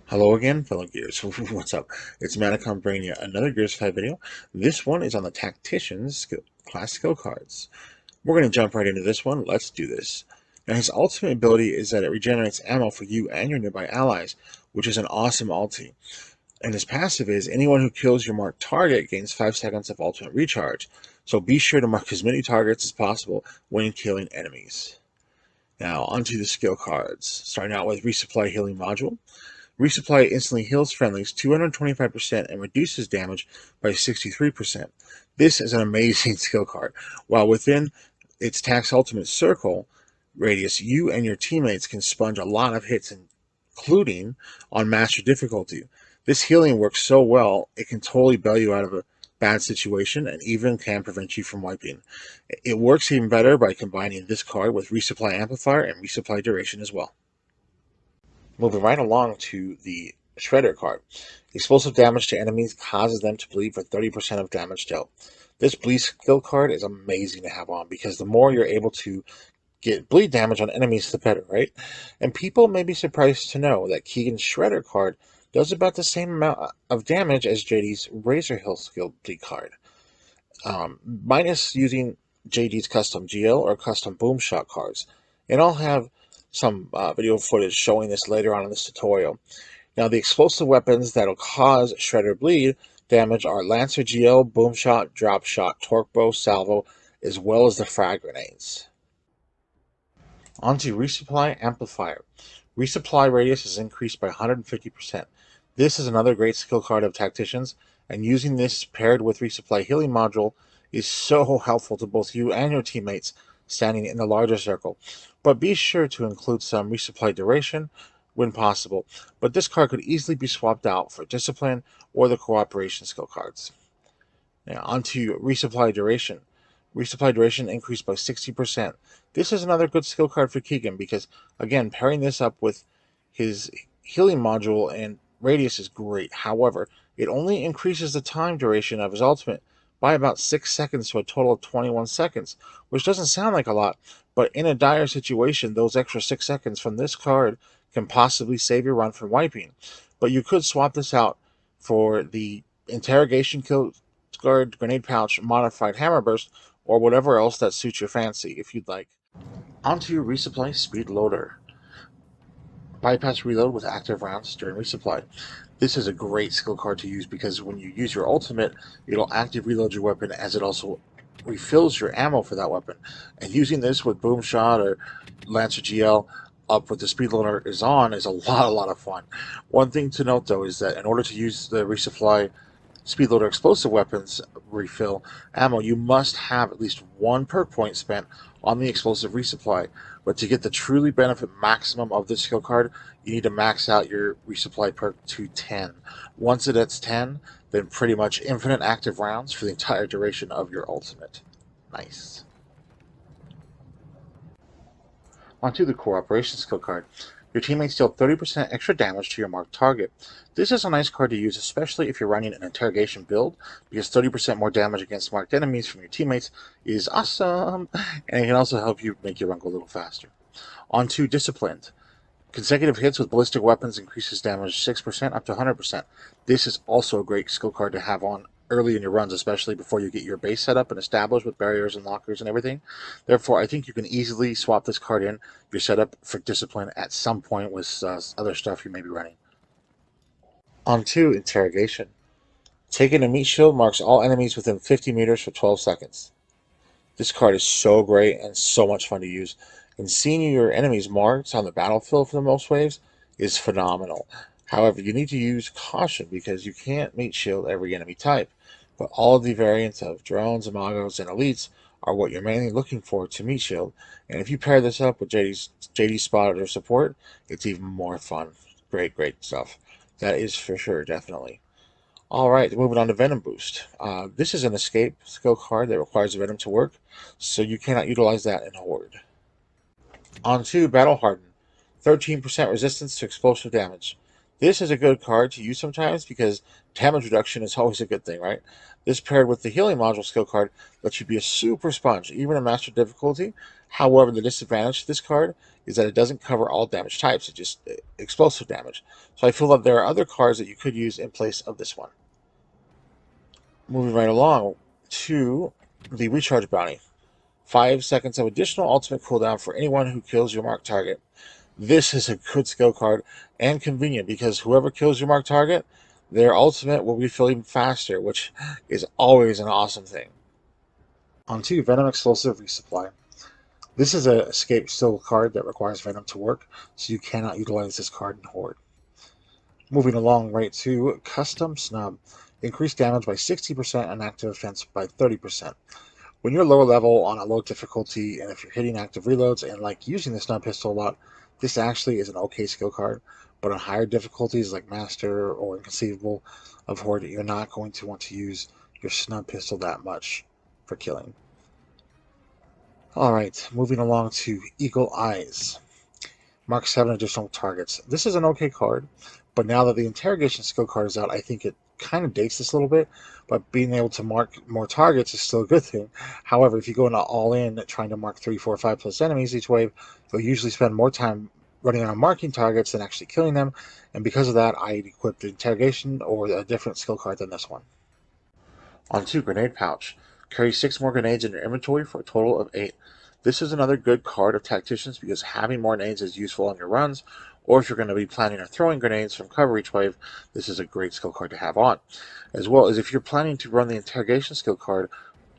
Hello again, fellow Gears. What's up? It's Manacom bringing you another Gears 5 video. This one is on the Tactician's class skill cards. We're going to jump right into this one. Let's do this. Now, his ultimate ability is that it regenerates ammo for you and your nearby allies, which is an awesome ulti. And his passive is anyone who kills your marked target gains 5 seconds of ultimate recharge. So be sure to mark as many targets as possible when killing enemies. Now, onto the skill cards. Starting out with Resupply Healing Module. Resupply instantly heals friendlies 225% and reduces damage by 63%. This is an amazing skill card. While within its tax ultimate circle radius, you and your teammates can sponge a lot of hits, including on master difficulty. This healing works so well, it can totally bail you out of a bad situation and even can prevent you from wiping. It works even better by combining this card with Resupply Amplifier and Resupply Duration as well. Moving right along to the Shredder card. Explosive damage to enemies causes them to bleed for 30% of damage dealt. This bleed skill card is amazing to have on because the more you're able to get bleed damage on enemies, the better, right? And people may be surprised to know that Keegan's Shredder card does about the same amount of damage as JD's Razor Hill skill bleed card. Minus using JD's custom GL or custom boom shot cards. And I'll have some video footage showing this later on in this tutorial. Now, the explosive weapons that'll cause Shredder bleed damage are Lancer GL, boom shot, drop shot, torque bow, salvo, as well as the frag grenades. Onto Resupply Amplifier. Resupply radius is increased by 150%. This is another great skill card of Tacticians, and using this paired with Resupply Healing Module is so helpful to both you and your teammates standing in the larger circle. But be sure to include some Resupply Duration when possible, but this card could easily be swapped out for Discipline or the Cooperation skill cards. Now, onto Resupply Duration. Resupply Duration increased by 60%. This is another good skill card for Keegan because, again, pairing this up with his healing module and radius is great. However, it only increases the time duration of his ultimate by about 6 seconds to a total of 21 seconds, which doesn't sound like a lot, but in a dire situation, those extra 6 seconds from this card can possibly save your run from wiping. But you could swap this out for the Interrogation Guard, Grenade Pouch, Modified Hammer Burst, or whatever else that suits your fancy if you'd like. Onto your Resupply Speed Loader. Bypass reload with active rounds during resupply. This is a great skill card to use because when you use your ultimate, it'll active reload your weapon as it also refills your ammo for that weapon. And using this with Boom Shot or Lancer GL up with the speed loader is a lot of fun. One thing to note though is that in order to use the resupply speed loader explosive weapons refill ammo, you must have at least one perk point spent on the explosive resupply. But to get the truly benefit maximum of this skill card, you need to max out your resupply perk to 10. Once it hits 10, then pretty much infinite active rounds for the entire duration of your ultimate. Nice. Onto the Cooperation skill card. Your teammates deal 30% extra damage to your marked target. This is a nice card to use, especially if you're running an Interrogation build, because 30% more damage against marked enemies from your teammates is awesome, and it can also help you make your run go a little faster. Onto Disciplined. Consecutive hits with ballistic weapons increases damage 6% up to 100%. This is also a great skill card to have on early in your runs, especially before you get your base set up and established with barriers and lockers and everything. Therefore, I think you can easily swap this card in your setup for Discipline at some point with other stuff you may be running. On to Interrogation. Taking a meat shield marks all enemies within 50 meters for 12 seconds. This card is so great and so much fun to use, and seeing your enemies marked on the battlefield for the most waves is phenomenal. However, you need to use caution because you can't meat shield every enemy type, but all of the variants of drones, imagos, and elites are what you're mainly looking for to meat shield, and if you pair this up with JD Spot or support, it's even more fun. Great stuff. That is for sure, definitely. Alright, moving on to Venom Boost. This is an escape skill card that requires Venom to work, so you cannot utilize that in Horde. On to Battle Harden. 13% resistance to explosive damage. This is a good card to use sometimes because damage reduction is always a good thing, right? This paired with the Healing Module skill card lets you be a super sponge, even in Master difficulty, However, the disadvantage to this card is that it doesn't cover all damage types, it's just explosive damage. So I feel that there are other cards that you could use in place of this one. Moving right along to the Recharge Bounty. 5 seconds of additional ultimate cooldown for anyone who kills your marked target. This is a good skill card and convenient because whoever kills your marked target, their ultimate will refill even faster, which is always an awesome thing. On to Venom Explosive Resupply. This is an escape skill card that requires Venom to work, so you cannot utilize this card in Horde. Moving along right to Custom Snub. Increase damage by 60% and active offense by 30%. When you're lower level on a low difficulty, and if you're hitting active reloads and like using the snub pistol a lot, this actually is an okay skill card. But on higher difficulties like Master or Inconceivable of Horde, you're not going to want to use your snub pistol that much for killing. Alright, moving along to Eagle Eyes. Mark 7 additional targets. This is an okay card, but now that the interrogation skill card is out, I think it kind of dates this a little bit, but being able to mark more targets is still a good thing. However, if you go into all-in trying to mark 3, 4, 5 plus enemies each wave, you'll usually spend more time running around marking targets than actually killing them, and because of that, I'd equip the interrogation or a different skill card than this one. On to Grenade Pouch. Carry 6 more grenades in your inventory for a total of 8. This is another good card of Tacticians because having more grenades is useful on your runs, or if you're going to be planning on throwing grenades from cover each wave, this is a great skill card to have on. As well as if you're planning to run the Interrogation skill card,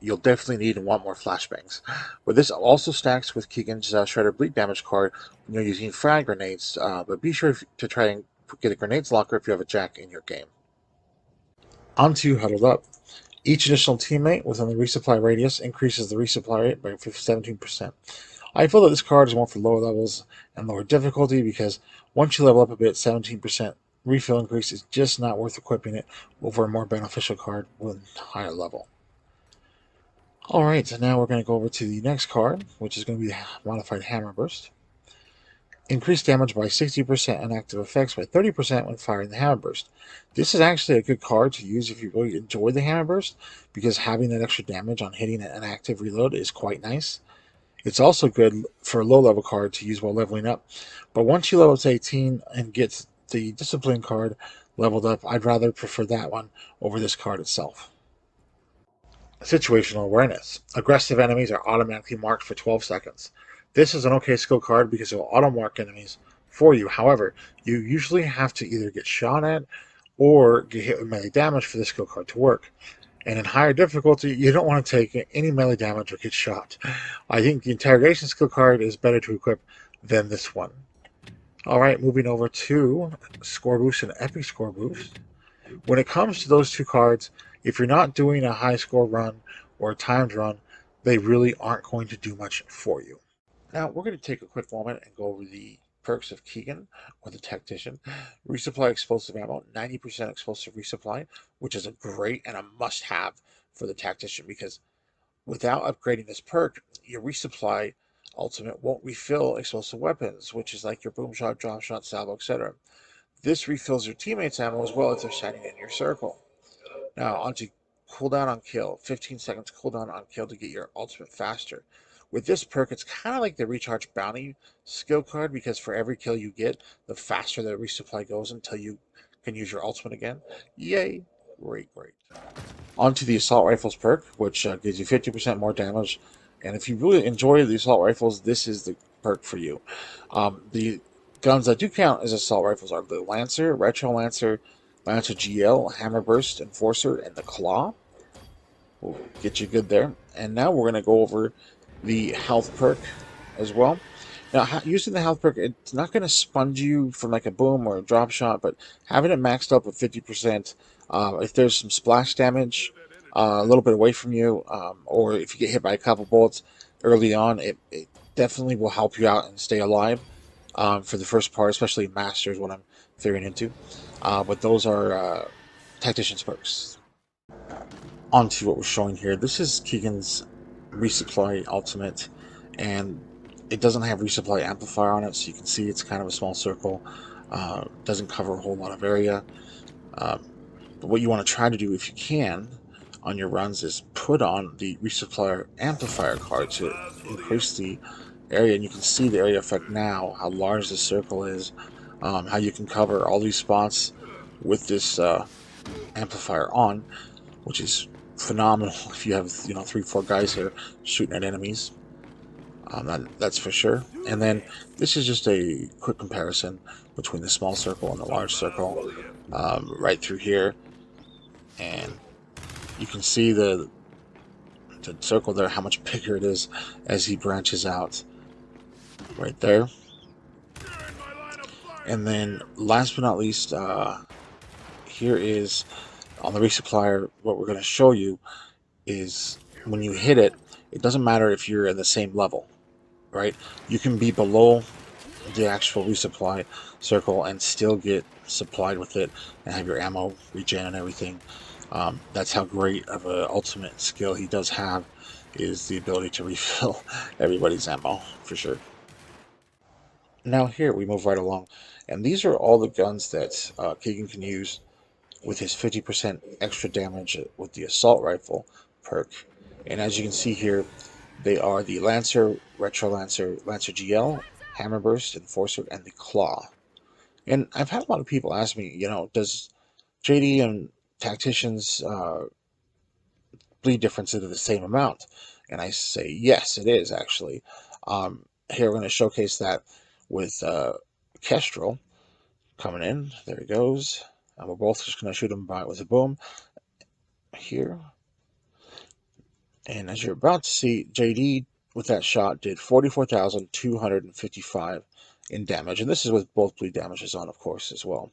you'll definitely need and want more flashbangs. But this also stacks with Keegan's Shredder Bleed Damage card when you're using frag grenades, but be sure to try and get a grenades locker if you have a jack in your game. On to Huddled Up. Each additional teammate within the resupply radius increases the resupply rate by 17%. I feel that this card is more for lower levels and lower difficulty because once you level up a bit, 17% refill increase is just not worth equipping it over a more beneficial card with higher level. Alright, so now we're going to go over to the next card, which is going to be the Modified Hammer Burst. Increase damage by 60% and active effects by 30% when firing the Hammer Burst. This is actually a good card to use if you really enjoy the Hammer Burst, because having that extra damage on hitting an active reload is quite nice. It's also good for a low-level card to use while leveling up, but once you level to 18 and get the Discipline card leveled up, I'd rather prefer that one over this card itself. Situational Awareness. Aggressive enemies are automatically marked for 12 seconds. This is an okay skill card because it will auto-mark enemies for you. However, you usually have to either get shot at or get hit with melee damage for this skill card to work. And in higher difficulty, you don't want to take any melee damage or get shot. I think the Interrogation skill card is better to equip than this one. Alright, moving over to Score Boost and Epic Score Boost. When it comes to those two cards, if you're not doing a high score run or a timed run, they really aren't going to do much for you. Now, we're going to take a quick moment and go over the perks of Keegan, or the Tactician. Resupply explosive ammo, 90% explosive resupply, which is a great and a must-have for the Tactician, because without upgrading this perk, your resupply ultimate won't refill explosive weapons, which is like your boom shot, drop shot, salvo, etc. This refills your teammates' ammo as well if they're standing in your circle. Now, onto cooldown on kill. 15 seconds cooldown on kill to get your ultimate faster. With this perk, it's kind of like the Recharge Bounty skill card, because for every kill you get, the faster the resupply goes until you can use your ultimate again. Yay! Great, great. Onto the Assault Rifles perk, which gives you 50% more damage. And if you really enjoy the Assault Rifles, this is the perk for you. The guns that do count as Assault Rifles are the Lancer, Retro Lancer, Lancer GL, Hammer Burst, Enforcer, and the Claw. We'll get you good there. And now we're going to go over the health perk as well. Now, using the health perk, it's not going to sponge you from like a boom or a drop shot, but having it maxed up with 50%, if there's some splash damage a little bit away from you, or if you get hit by a couple bullets early on, it definitely will help you out and stay alive for the first part, especially Masters, what I'm veering into. But those are Tactician's perks. On to what we're showing here. This is Keegan's Resupply Ultimate, and it doesn't have Resupply Amplifier on it, so you can see it's kind of a small circle. Doesn't cover a whole lot of area. But what you want to try to do, if you can, on your runs is put on the Resupply Amplifier card to increase the area, and you can see the area effect now, how large the circle is, how you can cover all these spots with this amplifier on, which is phenomenal if you have 3-4 guys here shooting at enemies. That's for sure. And then this is just a quick comparison between the small circle and the large circle, right through here, and you can see the circle there, how much bigger it is as he branches out right there. And then last but not least, here is on the resupplier, what we're going to show you is when you hit it, it doesn't matter if you're in the same level, right? You can be below the actual resupply circle and still get supplied with it and have your ammo regen and everything. That's how great of an ultimate skill he does have, is the ability to refill everybody's ammo, for sure. Now here we move right along, and these are all the guns that Keegan can use with his 50% extra damage with the assault rifle perk. And as you can see here, they are the Lancer, Retro Lancer, Lancer GL, Hammerburst, Enforcer, and the Claw. And I've had a lot of people ask me, does JD and Tacticians bleed difference into the same amount? And I say, yes, it is actually. Here we're going to showcase that with Kestrel coming in. There he goes. And we're both just going to shoot him by with a boom here. And as you're about to see, JD with that shot did 44,255 in damage. And this is with both bleed damages on, of course, as well.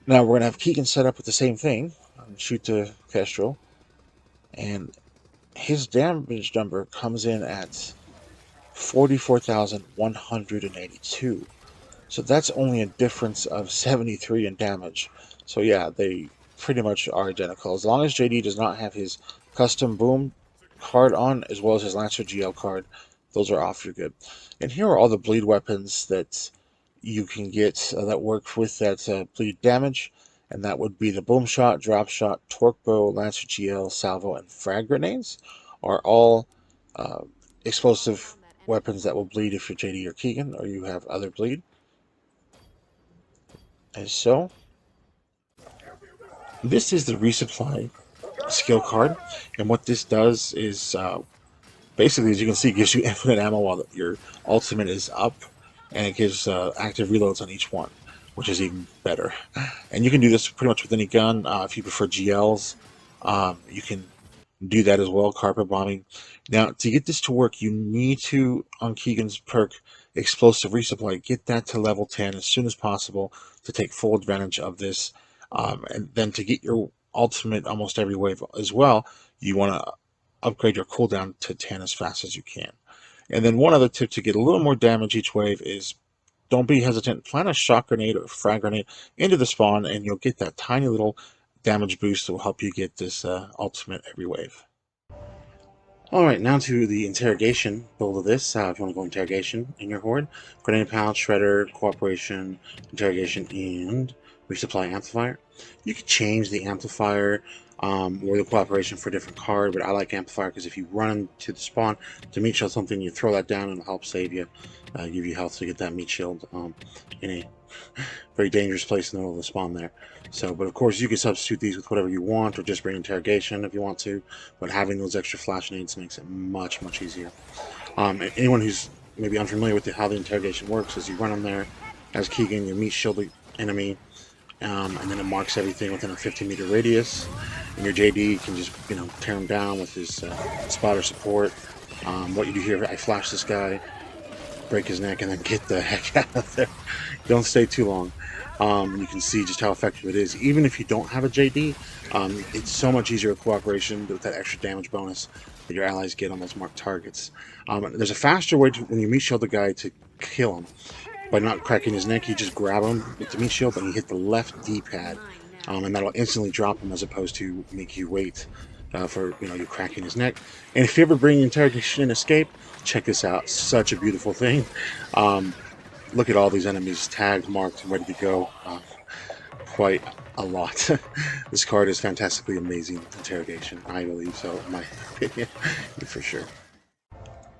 Now we're going to have Keegan set up with the same thing. Shoot to Kestrel. And his damage number comes in at 44,182. So that's only a difference of 73 in damage. So yeah, they pretty much are identical. As long as JD does not have his custom boom card on, as well as his Lancer GL card, those are off, you're good. And here are all the bleed weapons that you can get that work with that bleed damage. And that would be the boom shot, drop shot, torque bow, Lancer GL, salvo, and frag grenades are all explosive weapons that will bleed if you're JD or Keegan, or you have other bleed. And so, this is the resupply skill card, and what this does is basically, as you can see, it gives you infinite ammo while your ultimate is up, and it gives active reloads on each one, which is even better. And you can do this pretty much with any gun. If you prefer GLs, you can do that as well, carpet bombing. Now, to get this to work, you need to, on Keegan's perk, Explosive Resupply, get that to level 10 as soon as possible to take full advantage of this. And then to get your ultimate almost every wave as well, you want to upgrade your cooldown to 10 as fast as you can. And then one other tip to get a little more damage each wave is, don't be hesitant. Plant a shock grenade or frag grenade into the spawn, and you'll get that tiny little damage boost that will help you get this ultimate every wave. Alright, now to the interrogation build of this. If you want to go interrogation in your horde, grenade pound, shredder, cooperation, interrogation, and resupply amplifier. You can change the amplifier or the cooperation for a different card, but I like amplifier because if you run to the spawn to meat shield something, you throw that down and it'll help save you, give you health to get that meat shield in a very dangerous place in the middle of the spawn there. So, but of course you can substitute these with whatever you want, or just bring interrogation if you want to, but having those extra flash nades makes it much easier. Anyone who's maybe unfamiliar with how the interrogation works is you run them there as Keegan, you meat shield the enemy, and then it marks everything within a 50-meter radius, and your JD can just tear him down with his spotter support. What you do here, I flash this guy, break his neck, and then get the heck out of there. Don't stay too long. You can see just how effective it is. Even if you don't have a JD, it's so much easier with cooperation with that extra damage bonus that your allies get on those marked targets. There's a faster way when you meat shield the guy to kill him. By not cracking his neck, you just grab him with the meat shield and you hit the left D-pad, and that'll instantly drop him as opposed to make you wait for you cracking his neck. And if you ever bring interrogation and escape, check this out. Such a beautiful thing. Look at all these enemies tagged, marked, and ready to go. quite a lot. This card is fantastically amazing. Interrogation, I believe so, in my opinion, for sure.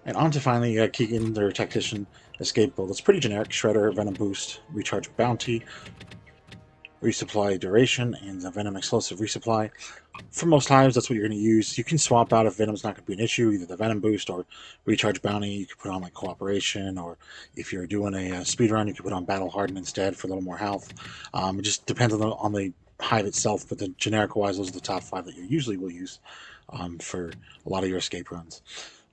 And on to finally Keegan, their Tactician escape build. It's pretty generic: Shredder, Venom Boost, Recharge Bounty, Resupply Duration, and the Venom Explosive Resupply. For most times, that's what you're going to use. You can swap out if Venom's not going to be an issue, either the Venom Boost or Recharge Bounty. You could put on like Cooperation, or if you're doing a speed run, you could put on Battle Harden instead for a little more health. It just depends on the hive itself, but the generic wise, those are the top 5 that you usually will use for a lot of your escape runs.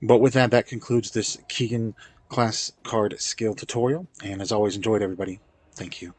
But with that, that concludes this Keegan class card skill tutorial. And as always, enjoyed everybody. Thank you.